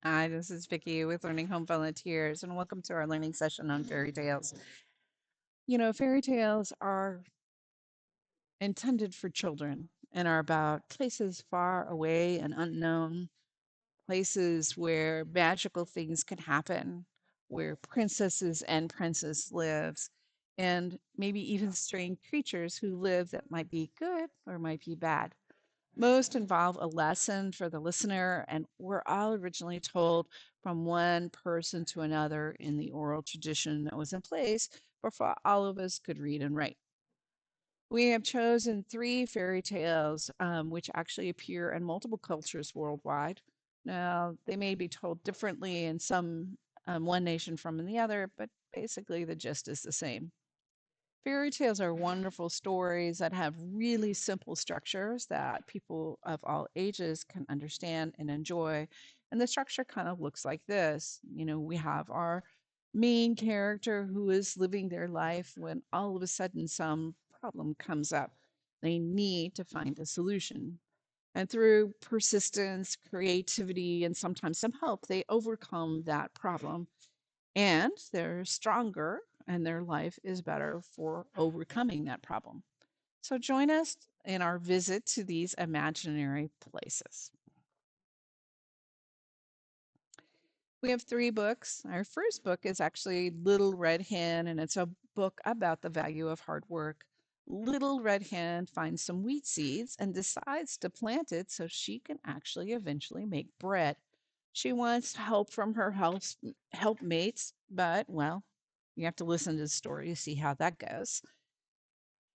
Hi, this is Vicki with Learning Home Volunteers, and welcome to our learning session on fairy tales. Fairy tales are intended for children and are about places far away and unknown, places where magical things can happen, where princesses and princes lives, and maybe even strange creatures who live that might be good or might be bad. Most involve a lesson for the listener, and were all originally told from one person to another in the oral tradition that was in place before all of us could read and write. We have chosen three fairy tales which actually appear in multiple cultures worldwide. Now, they may be told differently in some one nation from the other, but basically the gist is the same. Fairy tales are wonderful stories that have really simple structures that people of all ages can understand and enjoy. And the structure kind of looks like this. We have our main character who is living their life when all of a sudden some problem comes up. They need to find a solution. And through persistence, creativity, and sometimes some help, they overcome that problem and they're stronger and their life is better for overcoming that problem. So join us in our visit to these imaginary places. We have three books. Our first book is actually Little Red Hen, and it's a book about the value of hard work. Little Red Hen finds some wheat seeds and decides to plant it so she can actually eventually make bread. She wants help from her helpmates, but well, you have to listen to the story to see how that goes.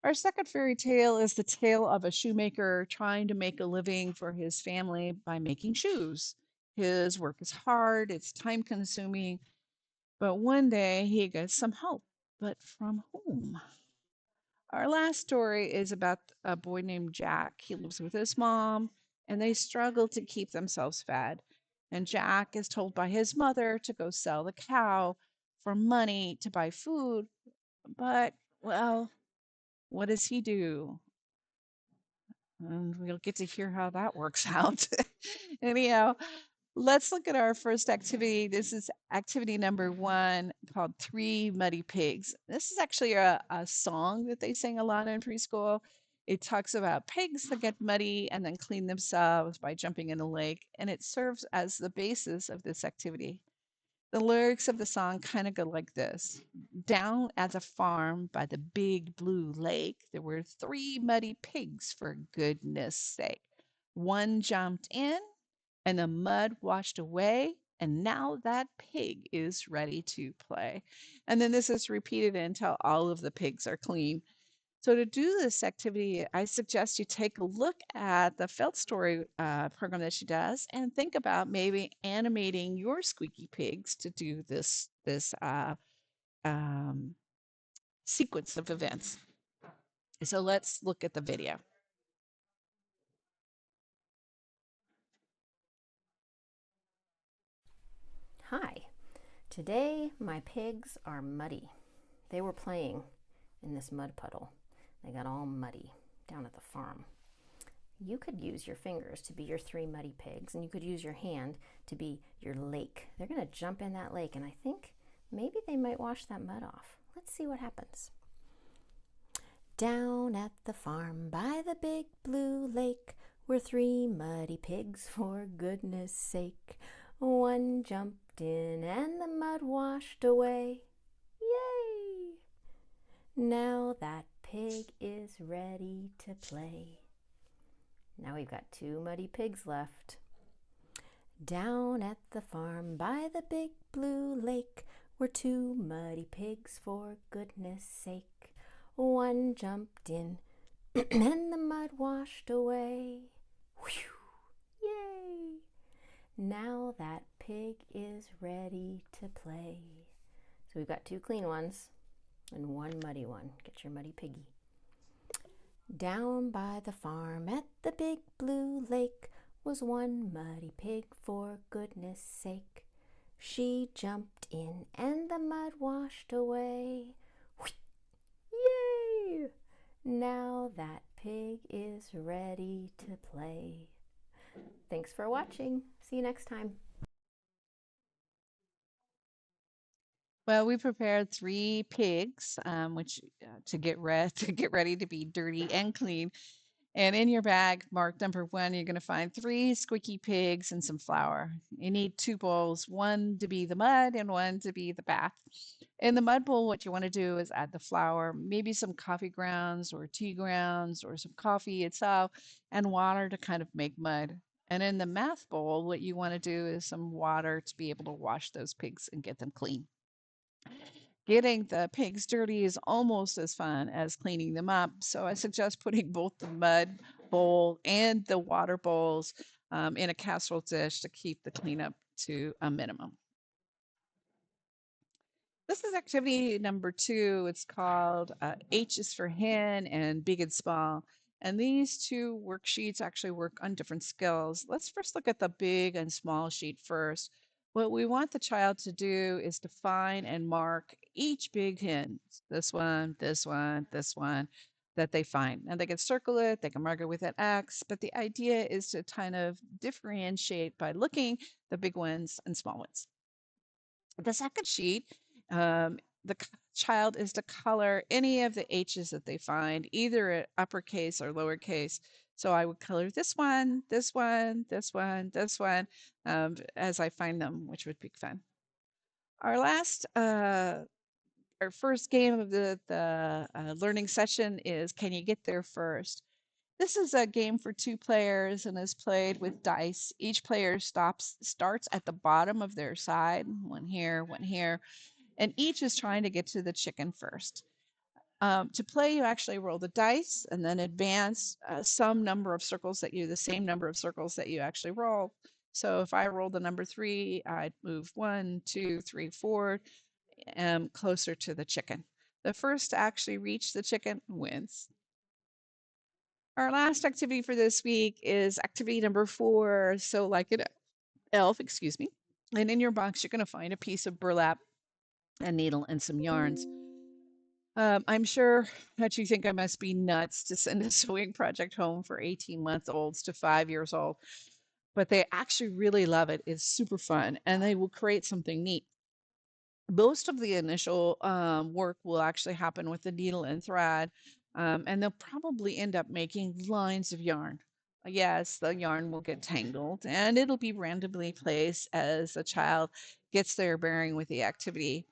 Our second fairy tale is the tale of a shoemaker trying to make a living for his family by making shoes. His work is hard, it's time consuming, but one day he gets some help. But from whom? Our last story is about a boy named Jack. He lives with his mom, and they struggle to keep themselves fed. And Jack is told by his mother to go sell the cow for money to buy food. But, well, what does he do? And we'll get to hear how that works out. Anyhow, let's look at our first activity. This is activity number one called Three Muddy Pigs. This is actually a song that they sing a lot in preschool. It talks about pigs that get muddy and then clean themselves by jumping in a lake, and it serves as the basis of this activity. The lyrics of the song kind of go like this. Down at the farm by the big blue lake, there were three muddy pigs, for goodness sake. One jumped in, and the mud washed away, and now that pig is ready to play. And then this is repeated until all of the pigs are clean. So to do this activity, I suggest you take a look at the Felt Story program that she does, and think about maybe animating your squeaky pigs to do this um, sequence of events. So let's look at the video. Hi, today my pigs are muddy. They were playing in this mud puddle. They got all muddy down at the farm. You could use your fingers to be your three muddy pigs, and you could use your hand to be your lake. They're going to jump in that lake, and I think maybe they might wash that mud off. Let's see what happens. Down at the farm by the big blue lake were three muddy pigs, for goodness sake. One jumped in and the mud washed away. Yay! Now that pig is ready to play. Now we've got two muddy pigs left. Down at the farm by the big blue lake were two muddy pigs, for goodness sake. One jumped in and the mud washed away. Whew! Yay! Now that pig is ready to play. So we've got two clean ones and one muddy one. Get your muddy piggy. Down by the farm at the big blue lake was one muddy pig, for goodness sake. She jumped in and the mud washed away. Yay! Now that pig is ready to play. Thanks for watching. See you next time. Well, we prepared 3 pigs, which to get to get ready to be dirty and clean. And in your bag, marked number 1, you're going to find 3 squeaky pigs and some flour. You need 2 bowls, one to be the mud and one to be the bath. In the mud bowl, what you want to do is add the flour, maybe some coffee grounds or tea grounds or some coffee itself, and water to kind of make mud. And in the math bowl, what you want to do is some water to be able to wash those pigs and get them clean. Getting the pigs dirty is almost as fun as cleaning them up. So I suggest putting both the mud bowl and the water bowls in a casserole dish to keep the cleanup to a minimum. This is activity number 2. It's called H is for hen and big and small. And these 2 worksheets actually work on different skills. Let's first look at the big and small sheet first. What we want the child to do is to find and mark each big hen. This one, this one that they find. And they can circle it, they can mark it with an X, but the idea is to kind of differentiate by looking the big ones and small ones. The second sheet, the child is to color any of the H's that they find, either uppercase or lowercase. So I would color this one, this one, this one, this one, as I find them, which would be fun. Our last, our first game of the learning session is Can You Get There First? This is a game for 2 players and is played with dice. Each player starts at the bottom of their side, one here, and each is trying to get to the chicken first. To play, you actually roll the dice and then advance some number of circles the same number of circles that you actually roll. So if I roll the number 3, I'd move 1, 2, 3, 4, closer to the chicken. The first to actually reach the chicken wins. Our last activity for this week is activity number 4. So like an elf, excuse me. And in your box, you're going to find a piece of burlap, a needle, and some yarns. I'm sure that you think I must be nuts to send a sewing project home for 18-month-olds to 5 years old, but they actually really love it. It's super fun, and they will create something neat. Most of the initial work will actually happen with the needle and thread, and they'll probably end up making lines of yarn. Yes, the yarn will get tangled, and it'll be randomly placed as the child gets their bearing with the activity.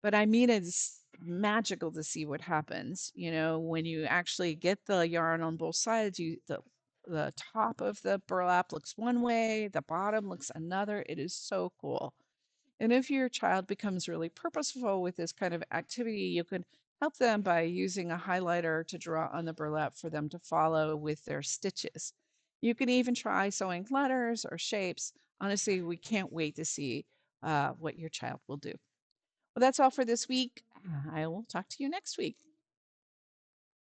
But I mean, it's magical to see what happens, when you actually get the yarn on both sides. The top of the burlap looks one way, the bottom looks another. It is so cool. And if your child becomes really purposeful with this kind of activity, you can help them by using a highlighter to draw on the burlap for them to follow with their stitches. You can even try sewing letters or shapes. Honestly, we can't wait to see what your child will do. Well, that's all for this week. I will talk to you next week.